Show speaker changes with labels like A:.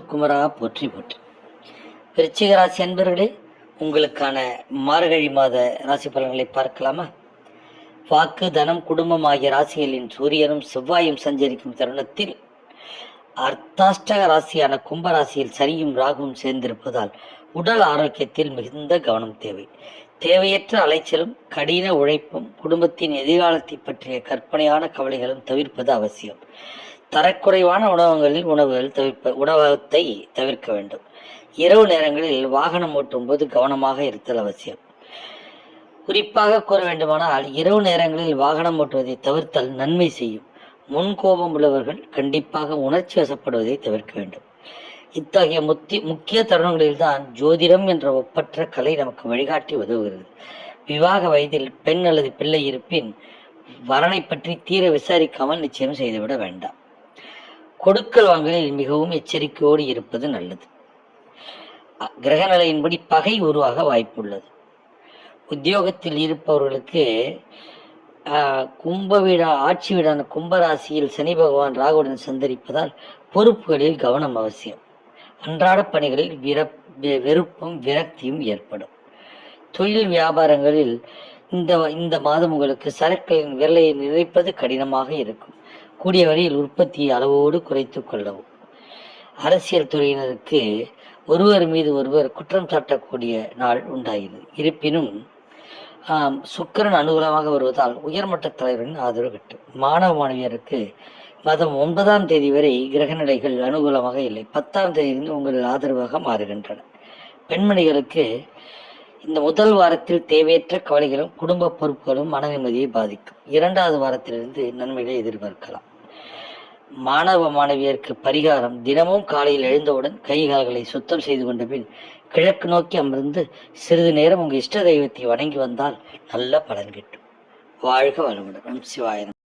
A: குமரா போற்றி போற்றி. விருச்சிக ராசி அன்பர்களே, உங்களுக்கான மார்கழி மாத ராசி பலன்களை பார்க்கலாமா? வாக்கு, தனம், குடும்பம் ஆகிய ராசிகளின் சூரியனும் செவ்வாயும் சஞ்சரிக்கும் தருணத்தில் அர்த்தாஷ்டக ராசியான கும்பராசியில் சனியும் ராகுவும் சேர்ந்திருப்பதால் உடல் ஆரோக்கியத்தில் மிகுந்த கவனம் தேவை. தேவையற்ற அலைச்சலும் கடின உழைப்பும் குடும்பத்தின் எதிர்காலத்தை பற்றிய கற்பனையான கவலைகளும் தவிர்ப்பது அவசியம். தரக்குறைவான உணவகத்தை தவிர்க்க வேண்டும். இரவு நேரங்களில் வாகனம் ஓட்டும் போது கவனமாக இருத்தல் அவசியம். குறிப்பாக கூற வேண்டுமானால், இரவு நேரங்களில் வாகனம் ஓட்டுவதை தவிர்த்தல் நன்மை செய்யும். முன்கோபம் உள்ளவர்கள் கண்டிப்பாக உணர்ச்சி வசப்படுவதை தவிர்க்க வேண்டும். இத்தகைய முக்கிய தருணங்களில்தான் ஜோதிடம் என்ற ஒப்பற்ற கலை நமக்கு வழிகாட்டி உதவுகிறது. விவாக வயதில் பெண் அல்லது பிள்ளை இருப்பின் வரனை பற்றி தீர விசாரிக்காமல் நிச்சயம் செய்துவிட வேண்டாம். கொடுக்கல் வாங்கலில் மிகவும் எச்சரிக்கையோடு இருப்பது நல்லது. கிரக நிலையின்படி பகை உருவாக வாய்ப்புள்ளது. உத்தியோகத்தில் இருப்பவர்களுக்கு ஆட்சி வீடான கும்பராசியில் சனி பகவான் ராகுவுடன் சந்தரிப்பதால் பொறுப்புகளில் கவனம் அவசியம். அன்றாட பணிகளில் வெறுப்பும் விரக்தியும் ஏற்படும். தொழில் வியாபாரங்களில் இந்த மாதம் உங்களுக்கு சரக்குகளின் விலையை நிறைப்பது கடினமாக இருக்கும். கூடிய வரையில் உற்பத்தியை அளவோடு குறைத்து கொள்ளவும். அரசியல் துறையினருக்கு ஒருவர் மீது ஒருவர் குற்றம் சாட்டக்கூடிய நாள் உண்டாகிறது. இருப்பினும் சுக்கிரன் அனுகூலமாக வருவதால் உயர்மட்ட தலைவரின் ஆதரவு கிட்டும். மாணவ மாணவியருக்கு மாதம் 9ஆம் தேதி வரை கிரக நிலைகள் அனுகூலமாக இல்லை. 10ஆம் தேதியிலிருந்து உங்கள் ஆதரவாக மாறுகின்றன. பெண்மணிகளுக்கு இந்த முதல் வாரத்தில் தேவையற்ற கவலைகளும் குடும்ப பொறுப்புகளும் மன நிம்மதியை பாதிக்கும். 2வது வாரத்திலிருந்து நன்மைகளை எதிர்பார்க்கலாம். மாணவ மாணவியருக்கு பரிகாரம்: தினமும் காலையில் எழுந்தவுடன் கைகால்களை சுத்தம் செய்து கொண்ட பின் கிழக்கு நோக்கி அமர்ந்து சிறிது நேரம் உங்கள் இஷ்ட தெய்வத்தை வணங்கி வந்தால் நல்ல பலன் கிட்டும். வாழ்க வளமுடன். சிவாய நமः.